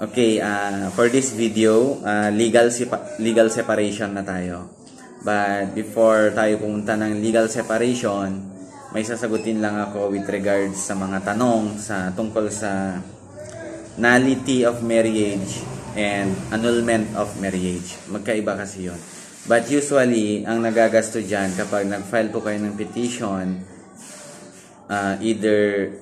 Okay, for this video, legal separation na tayo. But before tayo pumunta ng legal separation, may sasagutin lang ako with regards sa mga tanong tungkol sa nullity of marriage and annulment of marriage. Magkaiba kasi yun. But usually, ang nagagasto dyan kapag nag-file po kayo ng petition, either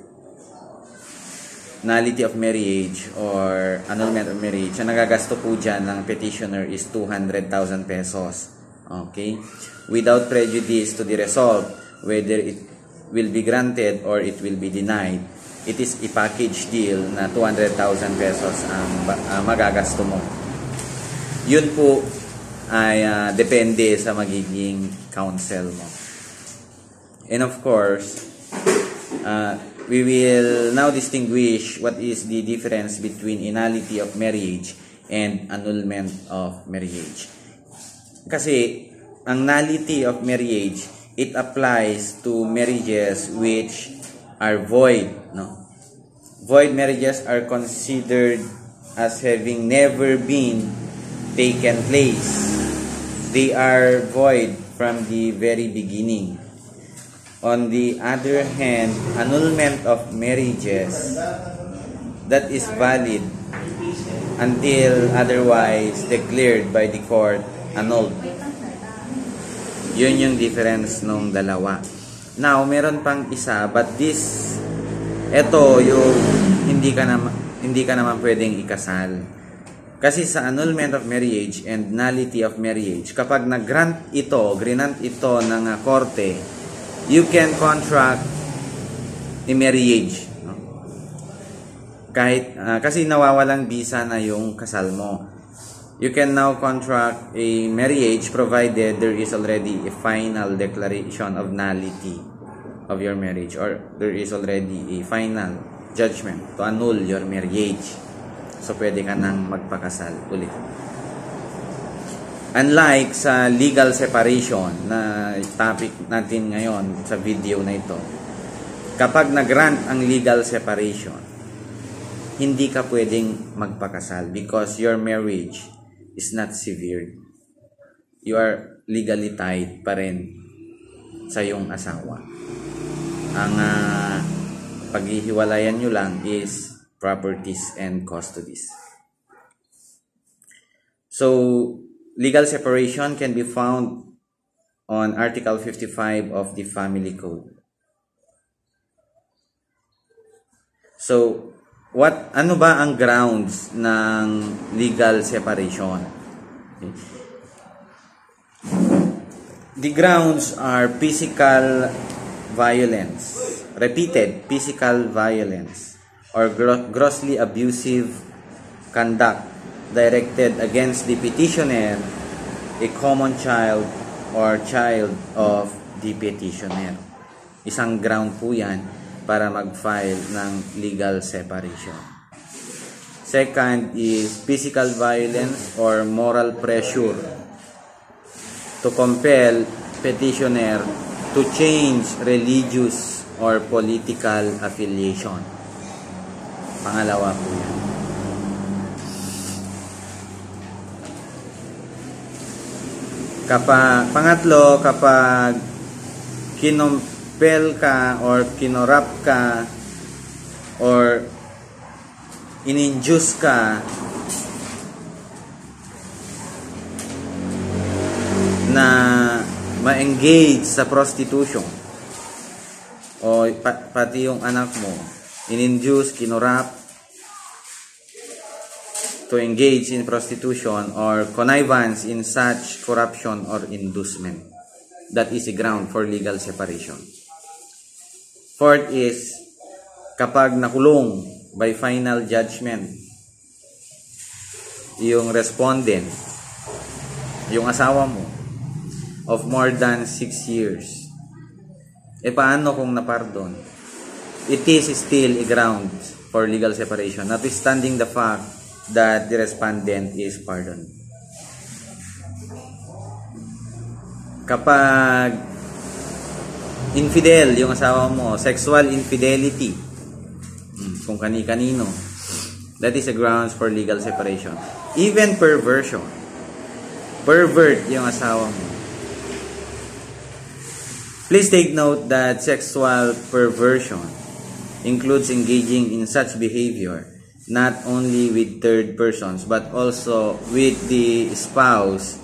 nullity of marriage or annulment of marriage, ang nagagasto po dyan ng petitioner is 200,000 pesos. Okay? Without prejudice to the result, whether it will be granted or it will be denied, it is a package deal na 200,000 pesos ang magagasto mo. Yun po ay depende sa magiging counsel mo. And of course, we will now distinguish what is the difference between nullity of marriage and annulment of marriage. Kasi ang nullity of marriage, it applies to marriages which are void. No? Void marriages are considered as having never been taken place. They are void from the very beginning. On the other hand, annulment of marriages, that is valid until otherwise declared by the court annulled. Yun yung difference nung dalawa. Now, meron pang isa, but ito yung hindi ka naman pwedeng ikasal. Kasi sa annulment of marriage and nullity of marriage, kapag nag-grant ito ng korte, you can contract a marriage. No? Kasi nawawalang bisa na yung kasal mo. You can now contract a marriage provided there is already a final declaration of nullity of your marriage, or there is already a final judgment to annul your marriage. So, pwede ka nang magpakasal ulit. Unlike sa legal separation na topic natin ngayon sa video na ito, kapag nag-grant ang legal separation, hindi ka pwedeng magpakasal because your marriage is not severed. You are legally tied pa rin sa iyong asawa. Ang paghihiwalayan nyo lang is properties and custodies. So, legal separation can be found on Article 55 of the Family Code. So, ano ba ang grounds ng legal separation? Okay. The grounds are physical violence, repeated physical violence, or grossly abusive conduct directed against the petitioner, a common child, or child of the petitioner. Isang ground po yan para mag-file ng legal separation. Second is physical violence or moral pressure to compel petitioner to change religious or political affiliation. Pangalawa po yan. Pangatlo, kapag kinompel ka or kinorap ka or ininduce ka na ma-engage sa prostitution o pati yung anak mo, ininduce, kinorap to engage in prostitution or connivance in such corruption or inducement. That is a ground for legal separation. Fourth is, kapag nakulong by final judgment yung respondent, yung asawa mo, of more than 6 years. Paano kung napardon? It is still a ground for legal separation, notwithstanding the fact that the respondent is pardoned. Kapag infidel yung asawa mo, sexual infidelity, kung kani-kanino, That is a grounds for legal separation. Even perversion. Pervert yung asawa mo. Please take note that sexual perversion includes engaging in such behavior not only with third persons but also with the spouse.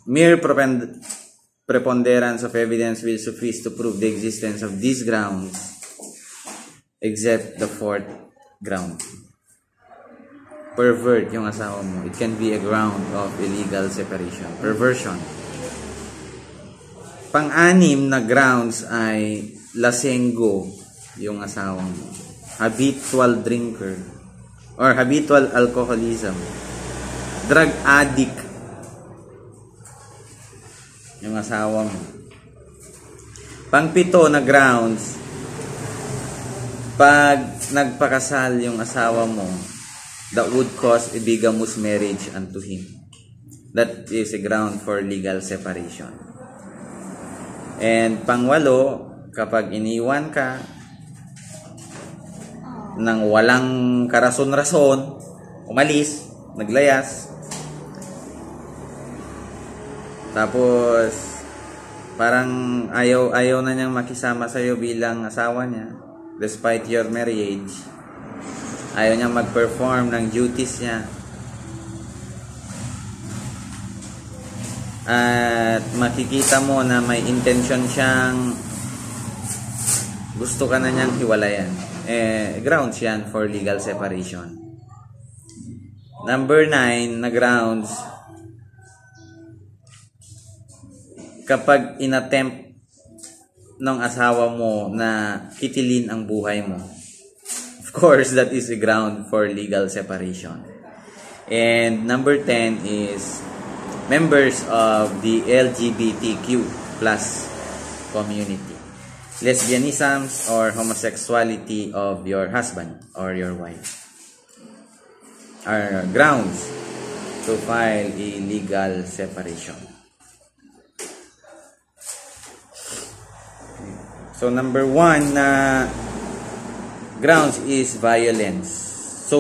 Mere preponderance of evidence will suffice to prove the existence of these grounds, except the fourth ground. Pervert yung asawa mo. It can be a ground of illegal separation. Perversion. Pang-anim na grounds ay lasenggo yung asawa mo. Habitual drinker or habitual alcoholism. Drug addict yung asawa mo. Pang-pito na grounds, pag nagpakasal yung asawa mo, that would cause a bigamous marriage unto him. That is a ground for legal separation. And pang-walo, kapag iniwan ka nang walang karason-rason, umalis, naglayas, tapos parang ayaw na niyang makisama sa iyo bilang asawa niya despite your marriage. Ayaw niyang mag-perform ng duties niya. At makikita mo na may intention siyang gusto ka na niyang hiwalayan. Grounds yan for legal separation. Number 9 na grounds, kapag inattempt ng asawa mo na kitilin ang buhay mo. Of course, that is a ground for legal separation. And number 10 is members of the LGBTQ plus community. Lesbianism or homosexuality of your husband or your wife are grounds to file a legal separation. So number 1 na grounds is violence. So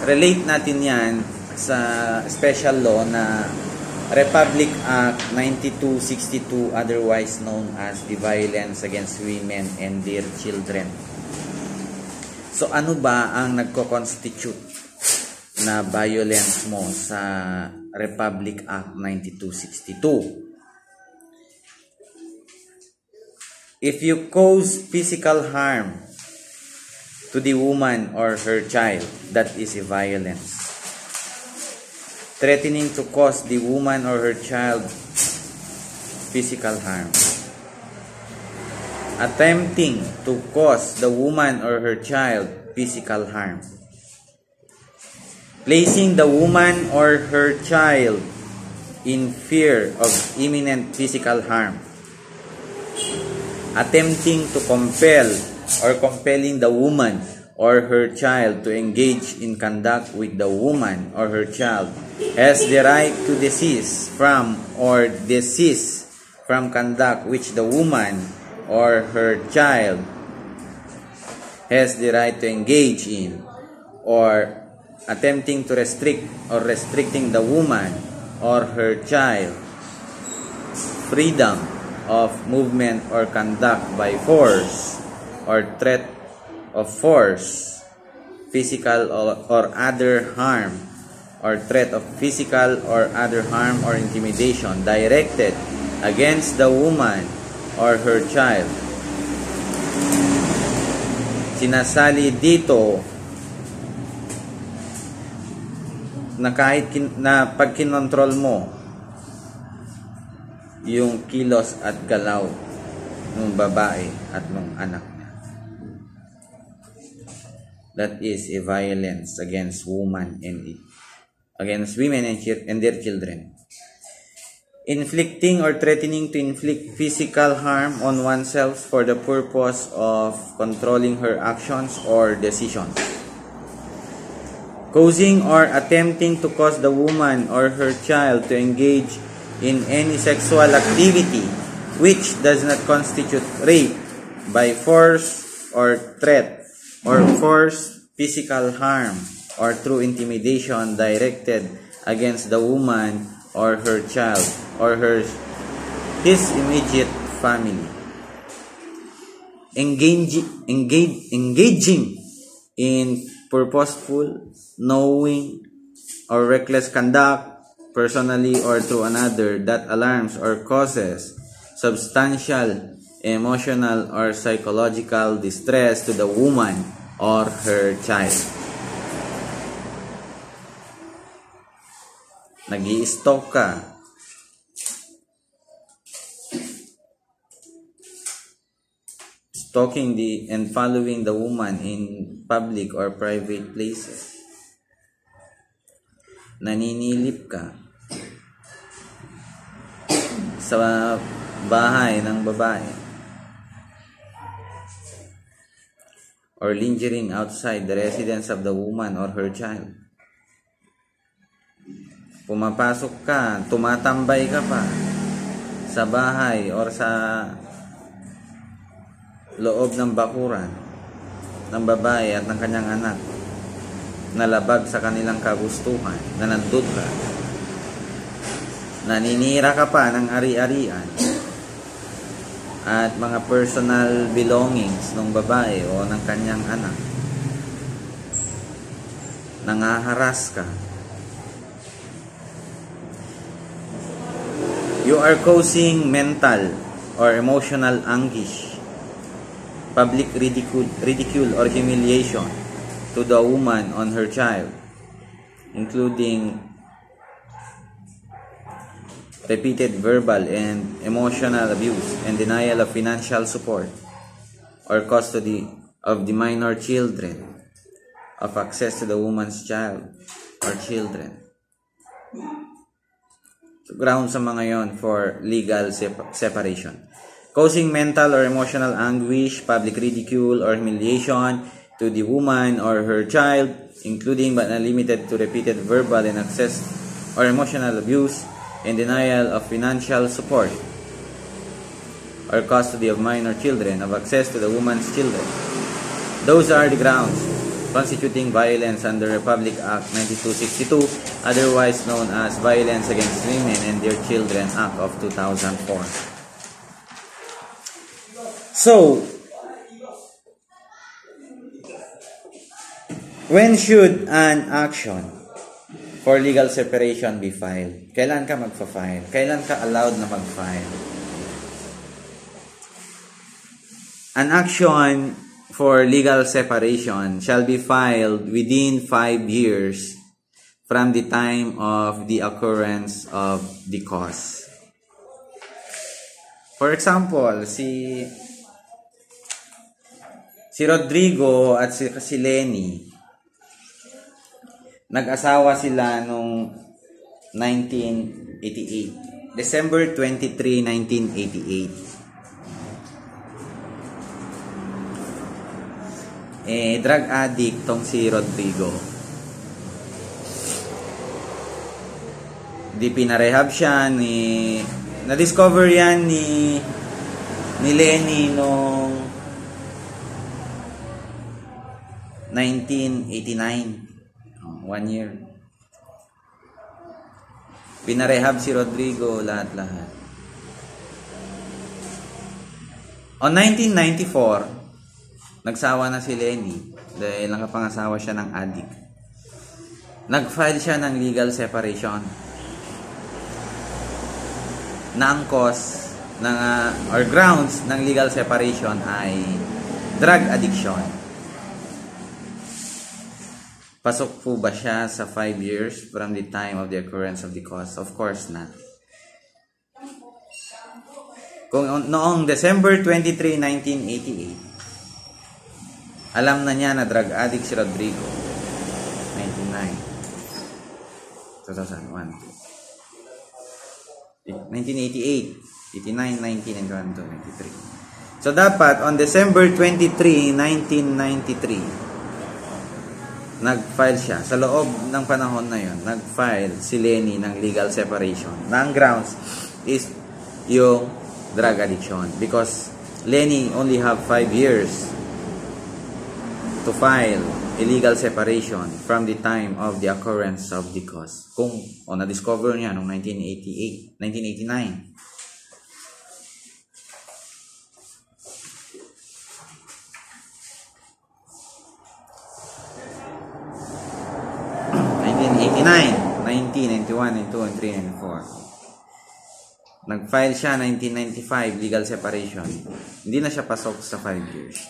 relate natin yan sa special law na Republic Act 9262, otherwise known as the Violence Against Women and Their Children. So ano ba ang nagko-constitute na violence mo sa Republic Act 9262? If you cause physical harm to the woman or her child, that is a violence. Threatening to cause the woman or her child physical harm. Attempting to cause the woman or her child physical harm. Placing the woman or her child in fear of imminent physical harm. Attempting to compel or compelling the woman or her child to engage in conduct with the woman or her child has the right to desist from or desist from conduct which the woman or her child has the right to engage in, or attempting to restrict or restricting the woman or her child freedom of movement or conduct by force or threat of force, physical or other harm, or threat of physical or other harm or intimidation directed against the woman or her child. Sinasali dito na kahit na pag kinontrol mo yung kilos at galaw ng babae at ng anak niya. That is a violence against women and their children. Inflicting or threatening to inflict physical harm on oneself for the purpose of controlling her actions or decisions. Causing or attempting to cause the woman or her child to engage in any sexual activity which does not constitute rape by force or threat or forced physical harm or through intimidation directed against the woman or her child or his immediate family. Engaging in purposeful, knowing, or reckless conduct, personally or through another, that alarms or causes substantial emotional or psychological distress to the woman or her child. Nag-i-stalk ka. Stalking and following the woman in public or private places. Naninilip ka sa bahay ng babae. Or lingering outside the residence of the woman or her child. Pumapasok ka, tumatambay ka pa sa bahay or sa loob ng bakuran ng babae at ng kanyang anak, nalabag sa kanilang kagustuhan, na nandun ka, naninira ka pa ng ari-arian at mga personal belongings ng babae o ng kanyang anak, nangaharas ka. You are causing mental or emotional anguish, public ridicule or humiliation to the woman on her child, including repeated verbal and emotional abuse and denial of financial support or custody of the minor children, of access to the woman's child or children. So, ground sa mga yon for legal separation. Causing mental or emotional anguish, public ridicule or humiliation to the woman or her child, including but not limited to repeated verbal and access or emotional abuse and denial of financial support or custody of minor children, of access to the woman's children. Those are the grounds constituting violence under Republic Act 9262, otherwise known as Violence Against Women and Their Children Act of 2004. So, when should an action for legal separation be filed? Kailan ka magpa-file? Kailan ka allowed na mag-file? An action for legal separation shall be filed within 5 years from the time of the occurrence of the cause. For example, si Rodrigo at si Lenny, nag-asawa sila noong 1988. December 23, 1988. Drug addict tong si Rodrigo. Di pinarehab siya na-discover yan ni Lenny noong 1989. 1 year. Pinarehab si Rodrigo lahat-lahat. On 1994, nagsawa na si Lenny dahil nakapangasawa siya ng addict. Nag-file siya ng legal separation. Na ang cause or grounds ng legal separation ay drug addiction. Pasok po ba siya sa 5 years from the time of the occurrence of the cause? Of course not. Kung noong December 23, 1988, alam na niya na drug addict si Rodrigo. 1988, 89, 90, and 93. So, dapat, on December 23, 1993, nag-file siya. Sa loob ng panahon na yon, nag-file si Lenny ng legal separation. Na ang grounds is yung drug addiction. Because Lenny only have 5 years to file a legal separation from the time of the occurrence of the cause. Kung na-discover niya noong 1989. 1989, 90, 91, 92, and 3, and 4. Nag-file siya 1995, legal separation. Hindi na siya pasok sa 5 years.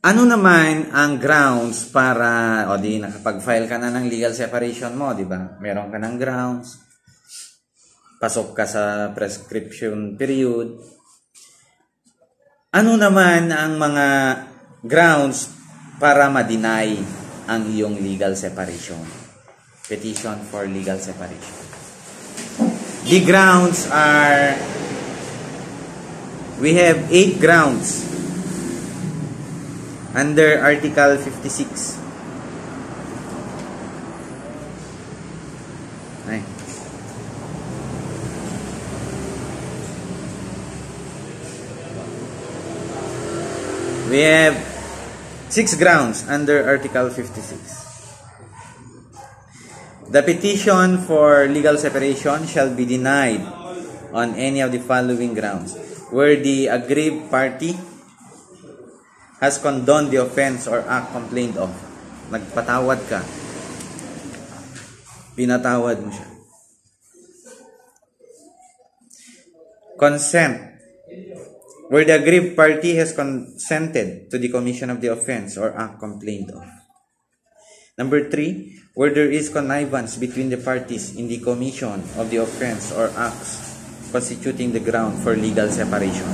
Ano naman ang grounds para, nakapag-file ka na ng legal separation mo, di ba? Meron ka ng grounds. Pasok ka sa prescription period. Ano naman ang mga grounds para ma-deny ang iyong legal separation? Petition for legal separation. The grounds are, we have 8 grounds under Article 56. Ay. We have 6 grounds under Article 56. The petition for legal separation shall be denied on any of the following grounds: where the aggrieved party has condoned the offense or act complained of. Nagpatawad ka. Pinatawad mo siya. Consent. Where the aggrieved party has consented to the commission of the offense or act complained of. Number 3, where there is connivance between the parties in the commission of the offense or acts constituting the ground for legal separation.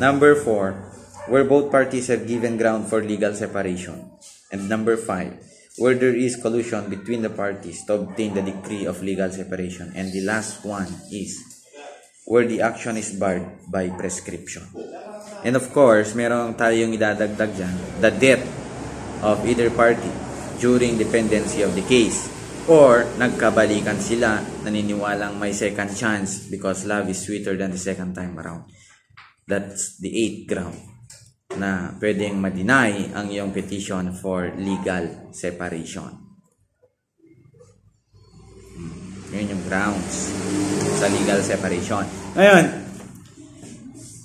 Number 4, where both parties have given ground for legal separation. And number 5, where there is collusion between the parties to obtain the decree of legal separation. And the last one is where the action is barred by prescription. And of course, meron tayong idadagdag dyan, the death of either party during dependency of the case, or nagkabalikan sila, naniniwalang may second chance because love is sweeter than the second time around. That's the 8th ground na pwedeng ma-deny ang iyong petition for legal separation. Yun yung grounds sa legal separation. Ngayon,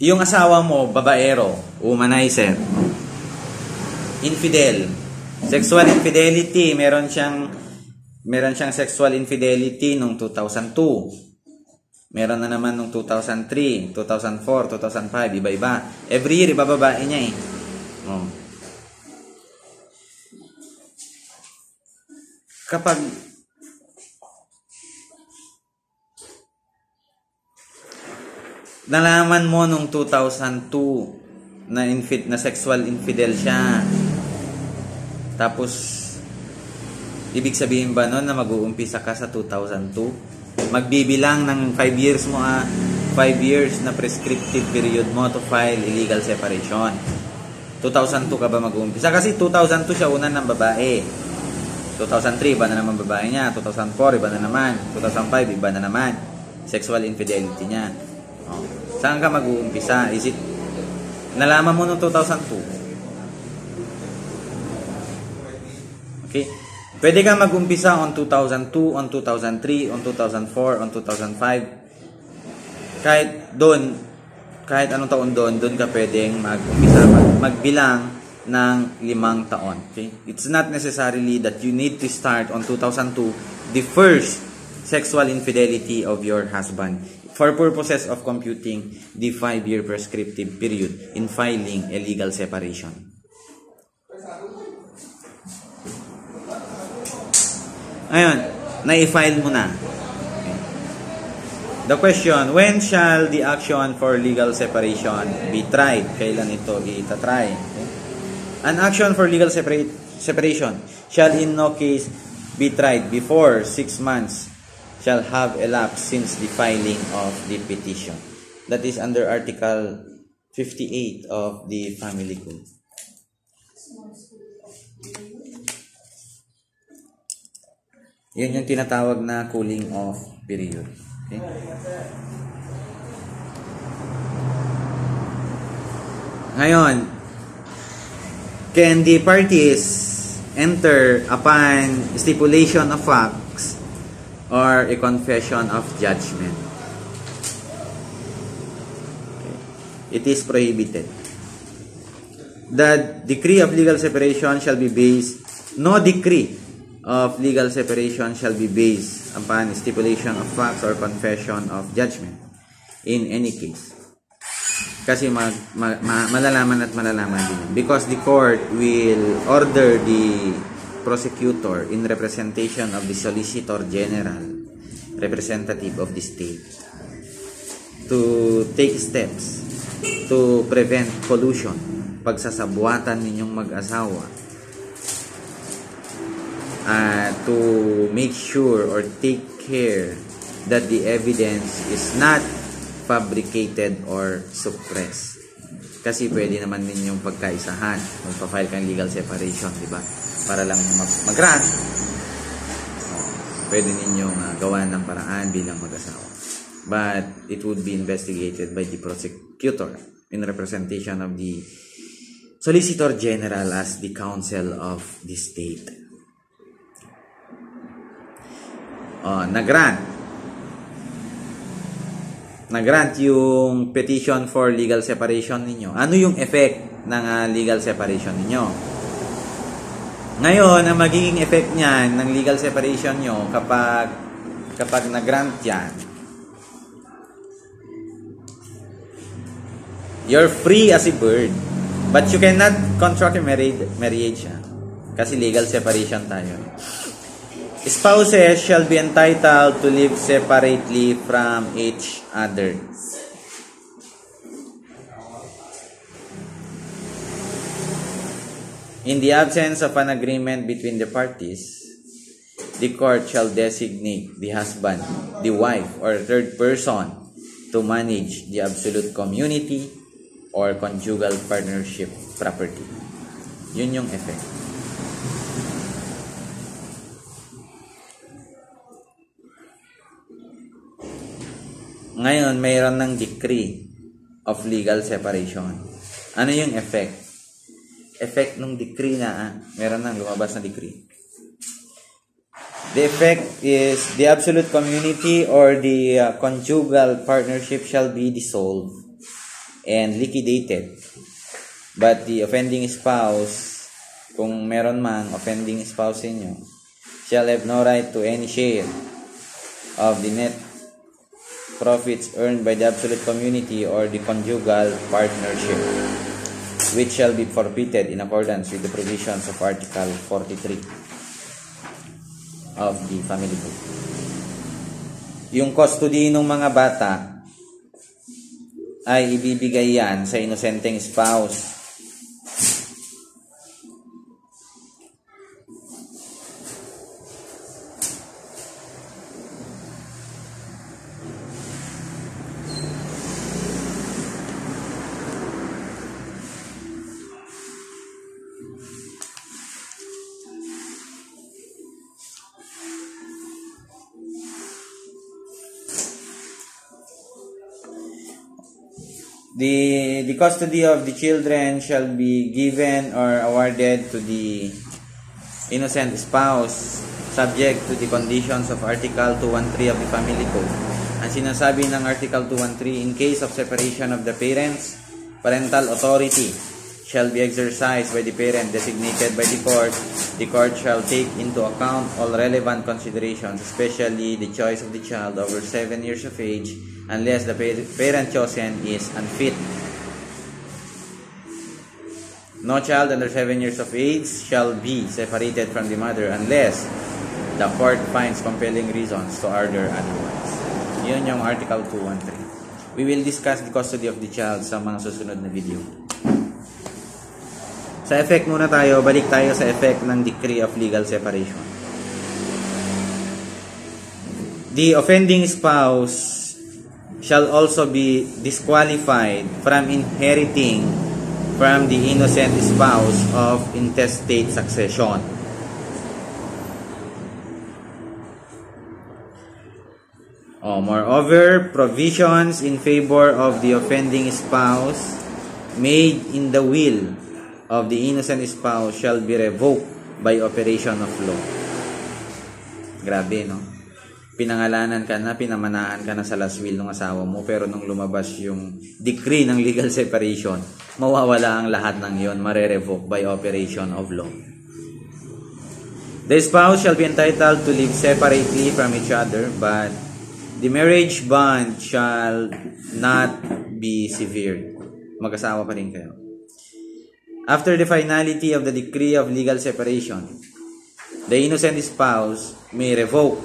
yung asawa mo, babaero, womanizer, infidel, sexual infidelity, meron siyang sexual infidelity noong 2002. Meron na naman noong 2003, 2004, 2005, iba-iba. Every year, ibababae niya eh. Oh. Kapag nalaman mo noong 2002 na sexual infidel siya, tapos ibig sabihin ba noon na mag-uumpisa ka sa 2002? Magbibilang ng 5 years mo 5 years na prescriptive period mo to file illegal separation. 2002 ka ba mag-uumpisa? Kasi 2002 siya una ng babae. 2003 iba na naman babae niya. 2004 iba na naman. 2005 iba na naman. Sexual infidelity niya. Oh. Saan ka mag-uumpisa? Is it nalaman mo noong 2002? Okay? Pwede kang mag-umpisa on 2002, on 2003, on 2004, on 2005. Kahit anong taon doon ka pwedeng mag-umpisa, magbilang ng 5 taon. Okay? It's not necessarily that you need to start on 2002, the first sexual infidelity of your husband, for purposes of computing the 5-year prescriptive period in filing a legal separation. Ayun, na-i-file mo na. Okay. The question, when shall the action for legal separation be tried? Kailan ito itatry? Okay. An action for legal separation shall in no case be tried before 6 months shall have elapsed since the filing of the petition. That is under Article 58 of the Family Code. Yun yung tinatawag na cooling off period. Okay? Ngayon, can the parties enter upon stipulation of facts or a confession of judgment? Okay. It is prohibited. The decree of legal separation shall be based, no decree of legal separation shall be based upon stipulation of facts or confession of judgment in any case. Kasi malalaman at malalaman din yun. Because the court will order the prosecutor in representation of the Solicitor General, representative of the state, to take steps to prevent collusion, pagsasabuatan ninyong mag-asawa, to make sure or take care that the evidence is not fabricated or suppressed. Kasi pwede naman ninyong pagkaisahan. Magpa-file kang legal separation, di ba? Para lang mag-grant. Pwede ninyong gawa ng paraan bilang mag-asawa. But it would be investigated by the prosecutor in representation of the Solicitor General as the counsel of the state. Nag-grant yung petition for legal separation ninyo. Ano yung effect ng legal separation ninyo? Ngayon, ang magiging effect niyan ng legal separation nyo kapag nag-grant yan, you're free as a bird. But you cannot contract a marriage. Kasi legal separation tayo. Spouses shall be entitled to live separately from each other. In the absence of an agreement between the parties, the court shall designate the husband, the wife, or third person to manage the absolute community or conjugal partnership property. Yun yung effect. Ngayon, mayroon ng decree of legal separation. Ano yung effect? Effect ng decree na, meron nang lumabas na decree. The effect is the absolute community or the conjugal partnership shall be dissolved and liquidated. But the offending spouse, kung meron mang offending spouse inyo, shall have no right to any share of the net profits earned by the absolute community or the conjugal partnership, which shall be forfeited in accordance with the provisions of Article 43 of the Family Code. Yung custody ng mga bata ay ibibigay yan sa inosenteng spouse. The custody of the children shall be given or awarded to the innocent spouse subject to the conditions of Article 213 of the Family Code. Ang sinasabi ng Article 213, in case of separation of the parents, parental authority shall be exercised by the parent designated by the court. The court shall take into account all relevant considerations, especially the choice of the child over 7 years of age, unless the parent chosen is unfit. No child under 7 years of age shall be separated from the mother unless the court finds compelling reasons to order otherwise. Yun yung Article 213. We will discuss the custody of the child sa mga susunod na video. Sa effect muna tayo, balik tayo sa effect ng decree of legal separation. The offending spouse shall also be disqualified from inheriting from the innocent spouse of intestate succession. Moreover, provisions in favor of the offending spouse made in the will of the innocent spouse shall be revoked by operation of law. Grabe, no? Pinangalanan ka na, pinamanahan ka na sa last will ng asawa mo, pero nung lumabas yung decree ng legal separation, mawawala ang lahat ng yon, mare-revoke by operation of law. The spouse shall be entitled to live separately from each other, but the marriage bond shall not be severed. Mag-asawa pa rin kayo. After the finality of the decree of legal separation, the innocent spouse may revoke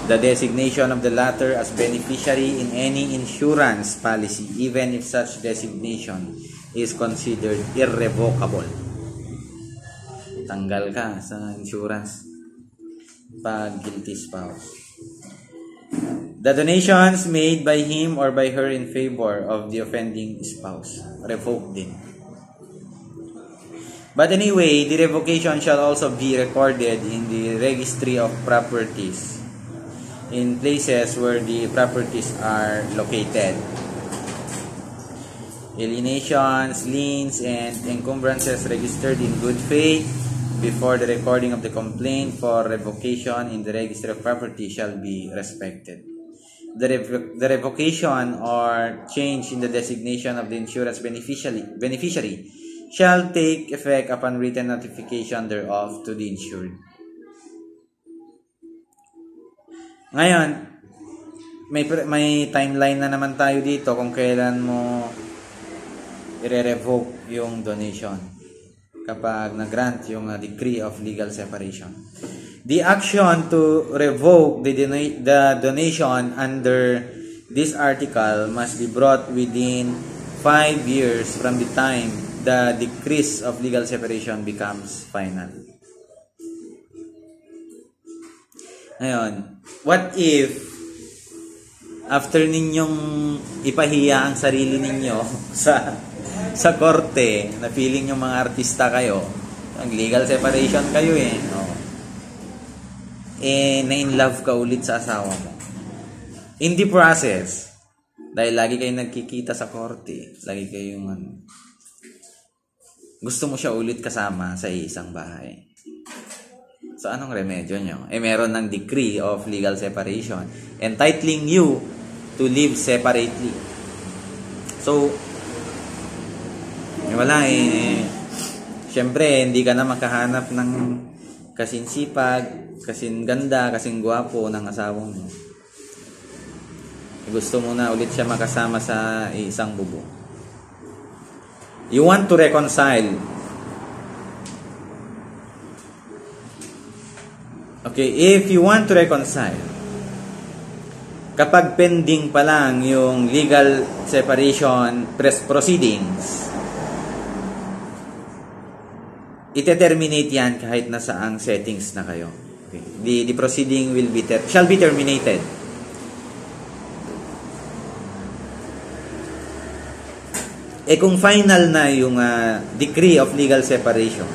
the designation of the latter as beneficiary in any insurance policy, even if such designation is considered irrevocable. Tanggal ka sa insurance pag guilty spouse. The donations made by him or by her in favor of the offending spouse, revoke din. But anyway, the revocation shall also be recorded in the registry of properties in places where the properties are located. Alienations, liens, and encumbrances registered in good faith before the recording of the complaint for revocation in the registry of property shall be respected. The revocation or change in the designation of the insurance beneficiary shall take effect upon written notification thereof to the insured. Ngayon, may timeline na naman tayo dito kung kailan mo i-revoke yung donation kapag nag-grant yung decree of legal separation. The action to revoke the donation under this article must be brought within 5 years from the time the decree of legal separation becomes final. Ngayon, what if after ninyong ipahiya ang sarili ninyo sa korte, na feeling yung mga artista kayo, ang legal separation kayo no? Na-in love ka ulit sa asawa mo. In the process, dahil lagi kayong nagkikita sa korte, lagi kayong gusto mo siya ulit kasama sa isang bahay. So, anong remedyo nyo? Meron ng decree of legal separation entitling you to live separately. So, wala syempre, hindi ka na makahanap ng kasing sipag, kasing ganda, kasing gwapo ng asawa mo. Gusto mo na ulit siya makasama sa isang bubong. You want to reconcile. Okay, if you want to reconcile, kapag pending pa lang yung legal separation proceedings, ite-terminate yan kahit nasa ang settings na kayo. Okay. The proceeding shall be terminated. Kung final na yung decree of legal separation,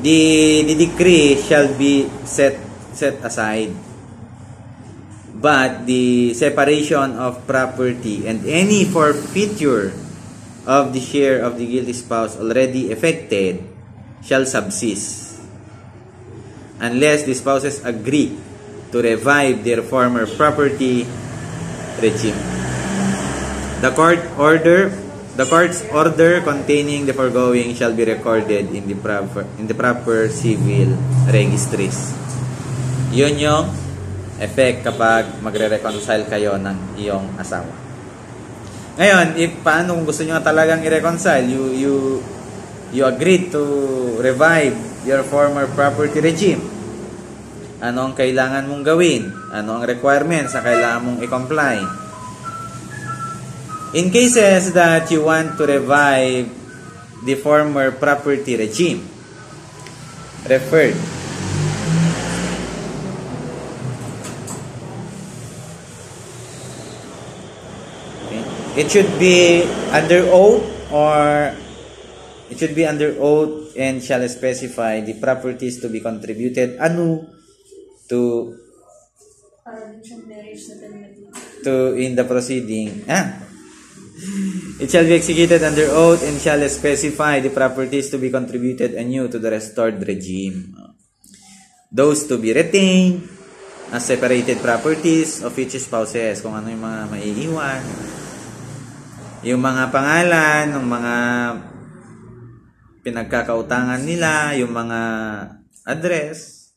the decree shall be set aside, but the separation of property and any forfeiture of the share of the guilty spouse already effected shall subsist unless the spouses agree to revive their former property regime. The court's order containing the foregoing shall be recorded in the proper civil registries. Yun yung effect kapag magre-reconcile kayo ng iyong asawa. Ngayon, paano kung gusto nyo talagang i-reconcile? You agreed to revive your former property regime. Ano ang kailangan mong gawin? Ano ang requirements na kailangan mong i-comply? In cases that you want to revive the former property regime, referred. Okay. It should be under oath and shall specify the properties to be contributed anew to in the proceeding. It shall be executed under oath and shall specify the properties to be contributed anew to the restored regime. Those to be retained as separated properties of each spouses. Kung ano yung mga maiiwan. Yung mga pangalan ng mga pinagkakautangan nila, yung mga address,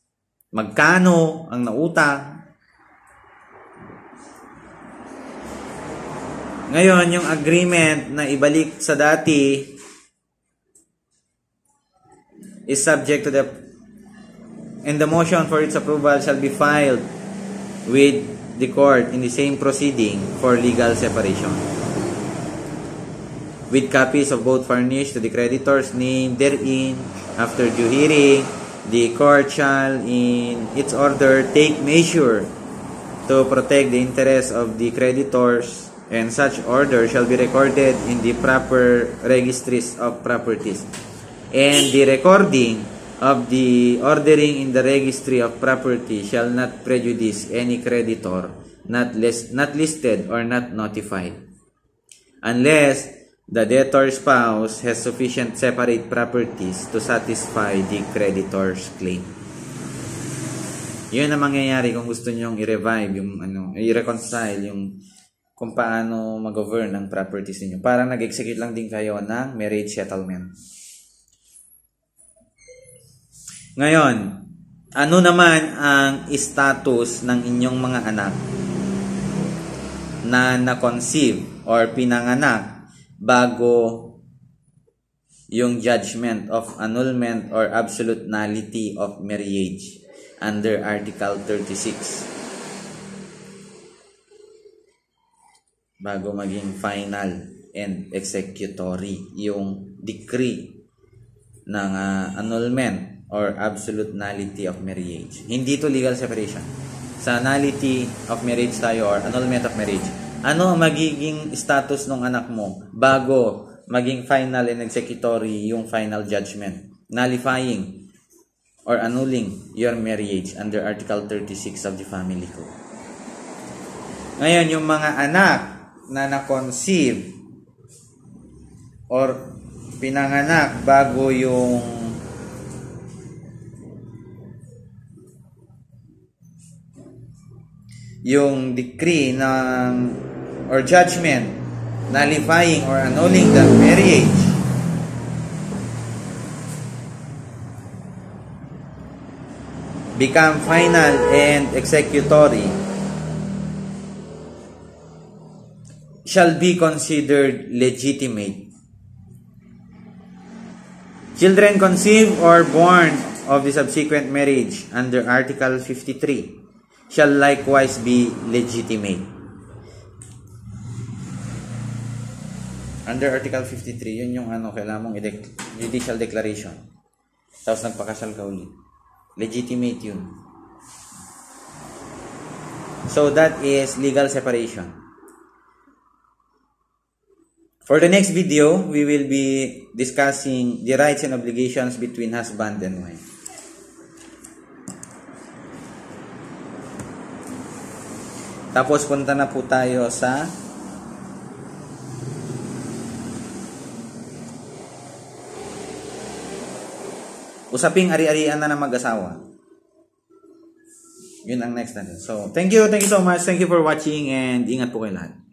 magkano ang nautang. Ngayon, yung agreement na ibalik sa dati is subject to and the motion for its approval shall be filed with the court in the same proceeding for legal separation, with copies of both furnished to the creditors named therein. After due hearing, the court shall in its order take measure to protect the interests of the creditors, and such order shall be recorded in the proper registries of properties, and the recording of the ordering in the registry of property shall not prejudice any creditor not listed or not notified, unless the debtor's spouse has sufficient separate properties to satisfy the creditor's claim. Yun ang mangyayari kung gusto nyong i-revive yung i-reconcile yung kung paano mag-govern ng properties niyo. Parang nag-execute lang din kayo ng marriage settlement. Ngayon, ano naman ang status ng inyong mga anak na na-conceive or pinanganak bago yung judgment of annulment or absolute nullity of marriage under Article 36? Bago maging final and executory yung decree ng annulment or absolute nullity of marriage. Hindi to legal separation. Sa nullity of marriage tayo or annulment of marriage. Ano ang magiging status ng anak mo bago maging final and executory yung final judgment? Nullifying or annulling your marriage under Article 36 of the Family Code. Ngayon, yung mga anak na na-conceive or pinanganak bago yung decree ng or judgment nullifying or annulling the marriage, become final and executory, shall be considered legitimate. Children conceived or born of the subsequent marriage under Article 53 shall likewise be legitimate. Under Article 53, yun yung kailangan mong judicial declaration. Tapos nagpakasal ka ulit. Legitimate yun. So that is legal separation. For the next video, we will be discussing the rights and obligations between husband and wife. Tapos punta na po tayo sa usaping ari-arian na ng mag-asawa. Yun ang next natin. So, thank you so much. Thank you for watching and ingat po kayo lahat.